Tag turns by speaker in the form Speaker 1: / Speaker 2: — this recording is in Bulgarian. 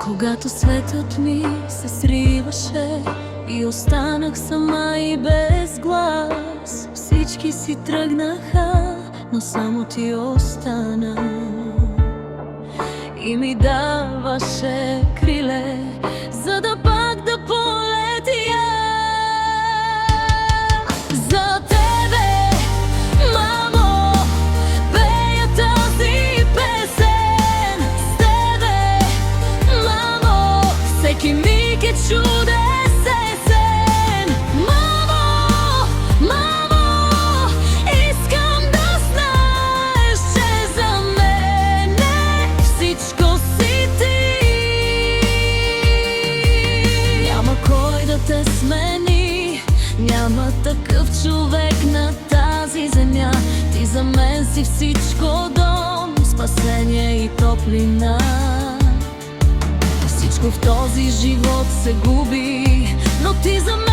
Speaker 1: Когато светът ми се сриваше и останах сама и без глас, всички си тръгнаха, но само ти остана и ми даваше криле, за да пак да полетя. За тебе, мамо, пея тази песен. С тебе, мамо, всеки миг е чудесен. Мамо, мамо, искам да знаеш, че за мене всичко си ти. Няма кой да те смени, няма такъв човек на тази земя. Ти за мен си всичко, дом, спасение и топлина. Всичко в този живот се губи, но ти за мен